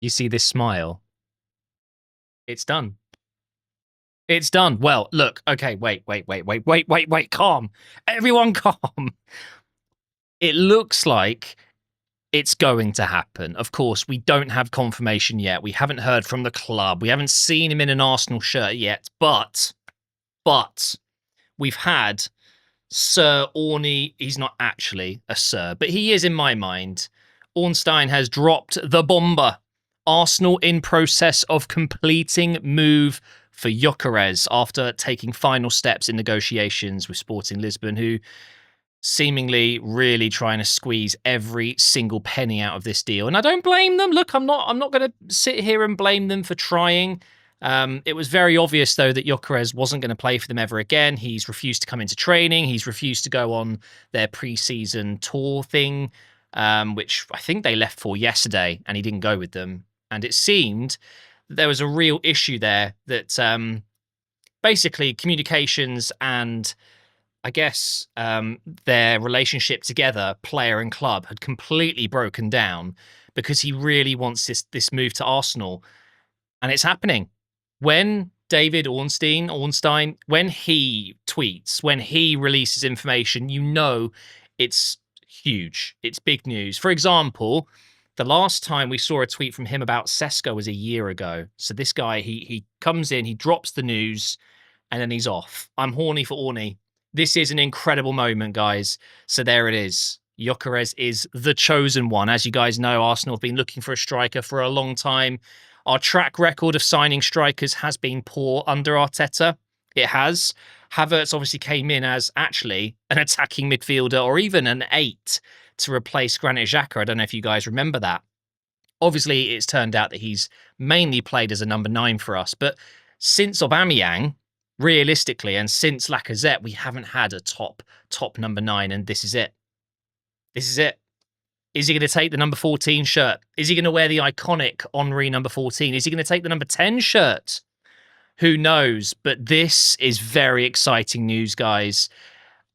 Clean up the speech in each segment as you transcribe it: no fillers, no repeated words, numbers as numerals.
You see this smile? It's done. It's done. Well, look, okay, wait, calm. Everyone calm. It looks like it's going to happen. Of course, we don't have confirmation yet. We haven't heard from the club. We haven't seen him in an Arsenal shirt yet, but we've had Sir Orney. He's not actually a sir, but he is in my mind. Ornstein has dropped the bomber. Arsenal in process of completing move for Gyokeres after taking final steps in negotiations with Sporting Lisbon, who seemingly really trying to squeeze every single penny out of this deal. And I don't blame them. Look, I'm not going to sit here and blame them for trying. It was very obvious, though, that Gyokeres wasn't going to play for them ever again. He's refused to come into training. He's refused to go on their pre-season tour thing, which I think they left for yesterday, and he didn't go with them. And it seemed that there was a real issue there that basically communications and I guess their relationship together, player and club, had completely broken down because he really wants this move to Arsenal, and it's happening. When David Ornstein, when he tweets, when he releases information, you know it's huge. It's big news. For example, the last time we saw a tweet from him about Sesko was a year ago. So this guy, he comes in, he drops the news, and then he's off. I'm horny for Orny. This is an incredible moment, guys. So there it is. Gyokeres is the chosen one. As you guys know, Arsenal have been looking for a striker for a long time. Our track record of signing strikers has been poor under Arteta. It has. Havertz obviously came in as actually an attacking midfielder or even an 8 to replace Granit Xhaka. I don't know if you guys remember that. Obviously, it's turned out that he's mainly played as a number 9 for us. But since Aubameyang, realistically, and since Lacazette, we haven't had a top number 9, and this is it. This is it. Is he going to take the number 14 shirt? Is he going to wear the iconic Henry number 14? Is he going to take the number 10 shirt? Who knows? But this is very exciting news, guys.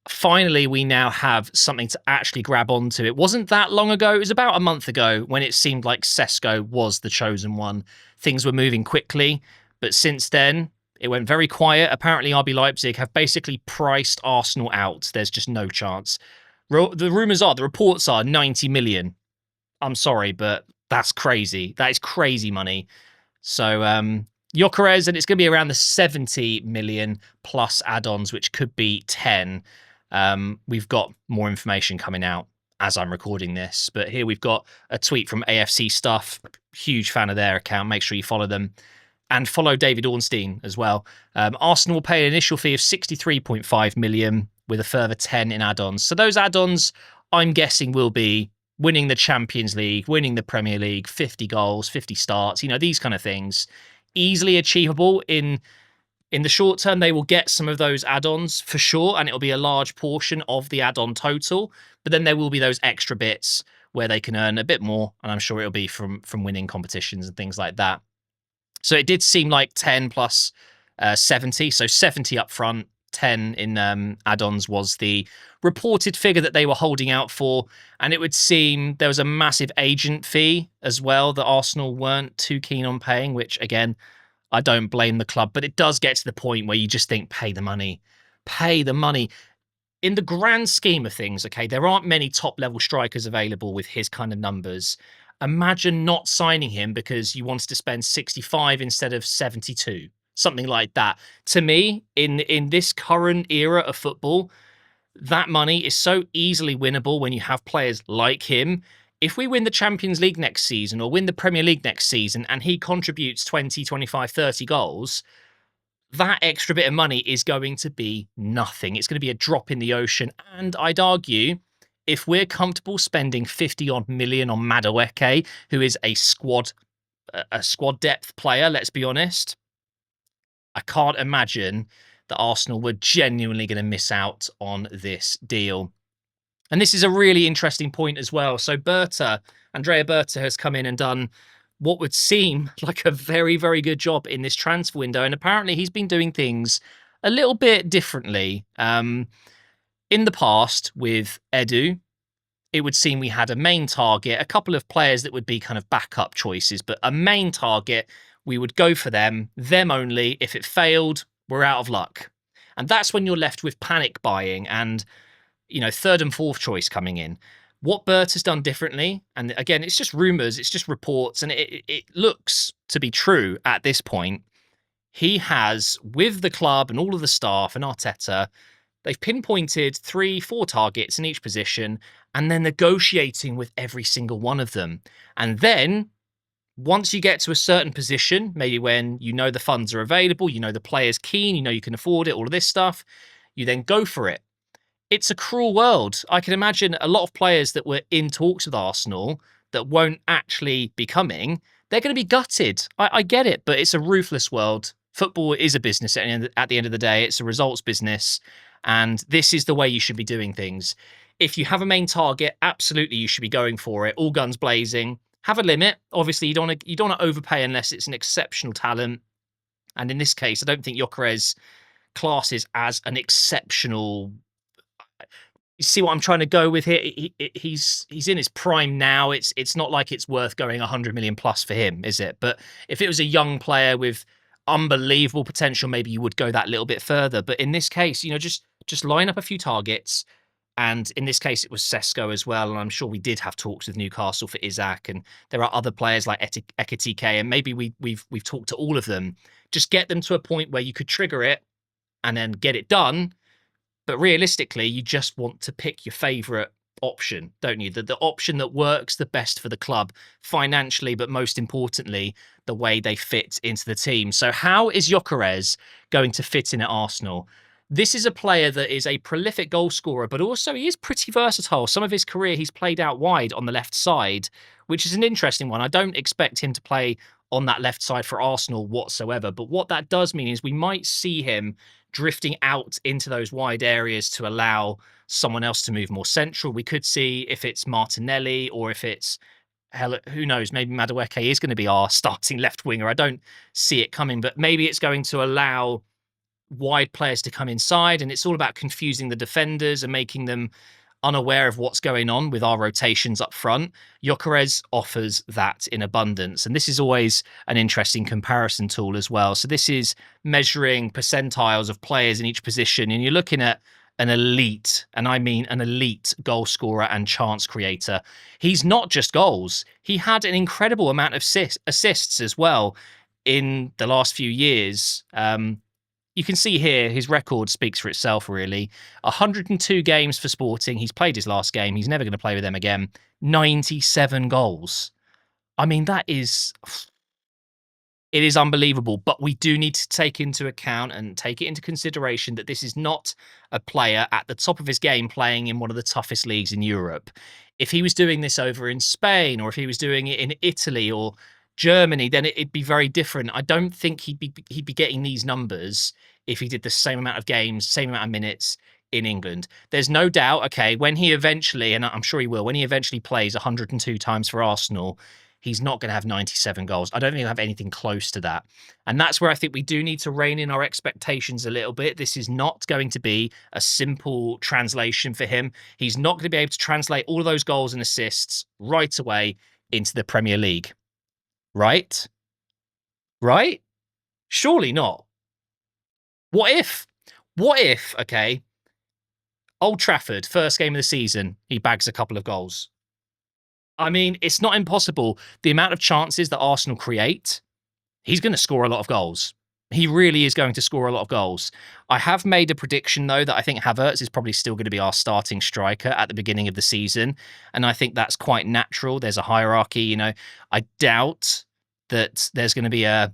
Finally, we now have something to actually grab onto. It wasn't that long ago. It was about a month ago when it seemed like Sesko was the chosen one. Things were moving quickly, but since then, it went very quiet. Apparently, RB Leipzig have basically priced Arsenal out. There's just no chance. The rumours are, the reports are 90 million. I'm sorry, but that's crazy. That is crazy money. So, Gyokeres, and it's going to be around the 70 million plus add-ons, which could be 10. We've got more information coming out as I'm recording this. But here we've got a tweet from AFC Stuff. Huge fan of their account. Make sure you follow them. And follow David Ornstein as well. Arsenal will pay an initial fee of 63.5 million with a further 10 in add-ons. So those add-ons, I'm guessing, will be winning the Champions League, winning the Premier League, 50 goals, 50 starts, these kind of things. Easily achievable in the short term. They will get some of those add-ons for sure, and it'll be a large portion of the add-on total. But then there will be those extra bits where they can earn a bit more, and I'm sure it'll be from winning competitions and things like that. So it did seem like 10 plus 70. So 70 up front, 10 in add-ons was the reported figure that they were holding out for. And it would seem there was a massive agent fee as well that Arsenal weren't too keen on paying, which, again, I don't blame the club. But it does get to the point where you just think, pay the money. Pay the money. In the grand scheme of things, okay, there aren't many top-level strikers available with his kind of numbers. Imagine not signing him because you wanted to spend 65 instead of 72, something like that. To me, in this current era of football, that money is so easily winnable when you have players like him. If we win the Champions League next season or win the Premier League next season and he contributes 20, 25, 30 goals, that extra bit of money is going to be nothing. It's going to be a drop in the ocean. And I'd argue, if we're comfortable spending 50-odd million on Madueke, who is a squad depth player, let's be honest, I can't imagine that Arsenal were genuinely going to miss out on this deal. And this is a really interesting point as well. So Andrea Berta has come in and done what would seem like a very, very good job in this transfer window. And apparently he's been doing things a little bit differently. In the past with Edu, it would seem we had a main target, a couple of players that would be kind of backup choices, but a main target, we would go for them only. If it failed, we're out of luck. And that's when you're left with panic buying and, third and fourth choice coming in. What Bert has done differently, and again, it's just rumors, it's just reports, and it looks to be true at this point. He has, with the club and all of the staff and Arteta, they've pinpointed 3-4 targets in each position, and they're negotiating with every single one of them. And then once you get to a certain position, maybe when the funds are available, the player's keen, you can afford it, all of this stuff, you then go for it. It's a cruel world. I can imagine a lot of players that were in talks with Arsenal that won't actually be coming. They're going to be gutted. I get it, but it's a ruthless world. Football is a business at the end of the day. It's a results business. And this is the way you should be doing things. If you have a main target, absolutely you should be going for it. All guns blazing. Have a limit. Obviously, you don't want to overpay unless it's an exceptional talent. And in this case, I don't think Gyokeres classes as an exceptional. You see what I'm trying to go with here? He's in his prime now. It's not like it's worth going 100 million plus for him, is it? But if it was a young player with unbelievable potential, maybe you would go that little bit further. But in this case, just line up a few targets. And in this case, it was Sesko as well. And I'm sure we did have talks with Newcastle for Isaac. And there are other players like Ekitike. And maybe we've talked to all of them. Just get them to a point where you could trigger it and then get it done. But realistically, you just want to pick your favourite option, don't you? The option that works the best for the club financially, but most importantly, the way they fit into the team. So how is Gyokeres going to fit in at Arsenal? This is a player that is a prolific goal scorer, but also he is pretty versatile. Some of his career, he's played out wide on the left side, which is an interesting one. I don't expect him to play on that left side for Arsenal whatsoever. But what that does mean is we might see him drifting out into those wide areas to allow someone else to move more central. We could see if it's Martinelli or if it's, hell, who knows, maybe Madueke is going to be our starting left winger. I don't see it coming, but maybe it's going to allow wide players to come inside, and it's all about confusing the defenders and making them unaware of what's going on with our rotations up front. Gyokeres offers that in abundance. And this is always an interesting comparison tool as well. So this is measuring percentiles of players in each position. And you're looking at an elite, and I mean an elite goal scorer and chance creator. He's not just goals. He had an incredible amount of assists as well in the last few years. You can see here his record speaks for itself, really. 102 games for Sporting. He's played his last game. He's never going to play with them again. 97 goals. I mean, it is unbelievable, but we do need to take into account and take it into consideration that this is not a player at the top of his game playing in one of the toughest leagues in Europe. If he was doing this over in Spain, or if he was doing it in Italy or Germany, then it'd be very different. I don't think he'd be getting these numbers if he did the same amount of games, same amount of minutes in England. There's no doubt, okay, when he eventually, and I'm sure he will, when he eventually plays 102 times for Arsenal, he's not going to have 97 goals. I don't think he'll have anything close to that. And that's where I think we do need to rein in our expectations a little bit. This is not going to be a simple translation for him. He's not going to be able to translate all of those goals and assists right away into the Premier League. Right? Right? Surely not. What if, okay, Old Trafford, first game of the season, he bags a couple of goals. I mean, it's not impossible. The amount of chances that Arsenal create, he's going to score a lot of goals. He really is going to score a lot of goals. I have made a prediction, though, that I think Havertz is probably still going to be our starting striker at the beginning of the season. And I think that's quite natural. There's a hierarchy, I doubt that there's going to be a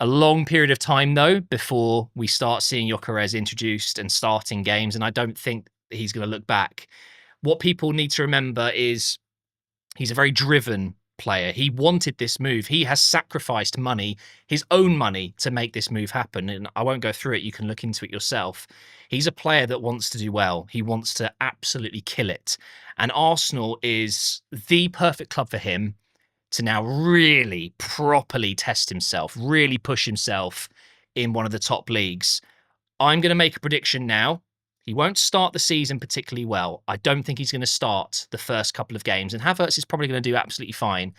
long period of time, though, before we start seeing Gyokeres introduced and starting games. And I don't think he's going to look back. What people need to remember is he's a very driven player. He wanted this move. He has sacrificed money, his own money, to make this move happen. And I won't go through it. You can look into it yourself. He's a player that wants to do well. He wants to absolutely kill it. And Arsenal is the perfect club for him to now really properly test himself, really push himself in one of the top leagues. I'm going to make a prediction now. He won't start the season particularly well. I don't think he's going to start the first couple of games, and Havertz is probably going to do absolutely fine.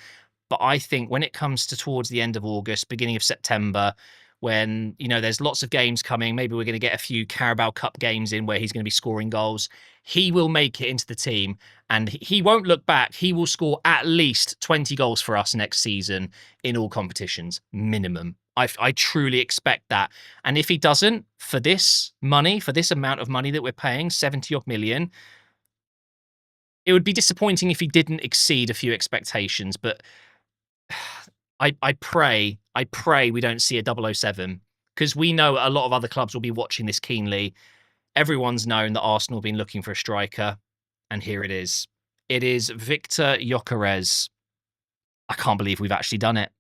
But I think when it comes to towards the end of August, beginning of September, when, you know, there's lots of games coming, maybe we're going to get a few Carabao Cup games in where he's going to be scoring goals. He will make it into the team and he won't look back. He will score at least 20 goals for us next season in all competitions, minimum. I truly expect that. And if he doesn't, for this money, for this amount of money that we're paying, 70 odd million, it would be disappointing if he didn't exceed a few expectations. But I pray we don't see a 007 because we know a lot of other clubs will be watching this keenly. Everyone's known that Arsenal have been looking for a striker, and here it is. It is Victor Gyokeres. I can't believe we've actually done it.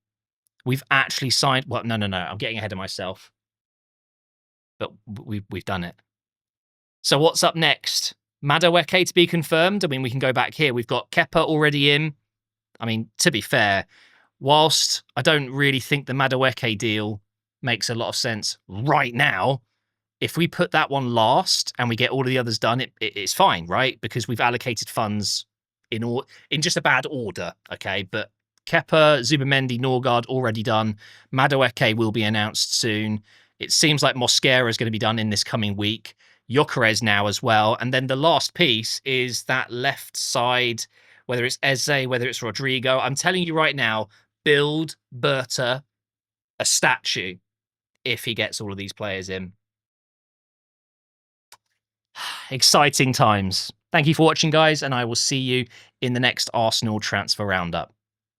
We've actually signed. Well, no. I'm getting ahead of myself. But we've done it. So what's up next? Madueke to be confirmed. I mean, we can go back here. We've got Kepa already in. I mean, to be fair, whilst I don't really think the Madueke deal makes a lot of sense right now, if we put that one last and we get all of the others done, it's fine, right? Because we've allocated funds in just a bad order, okay? But Kepa, Zubimendi, Norgard already done. Madueke will be announced soon. It seems like Mosquera is going to be done in this coming week. Gyokeres now as well. And then the last piece is that left side, whether it's Eze, whether it's Rodrigo. I'm telling you right now, build Berta a statue if he gets all of these players in. Exciting times. Thank you for watching, guys, and I will see you in the next Arsenal Transfer Roundup.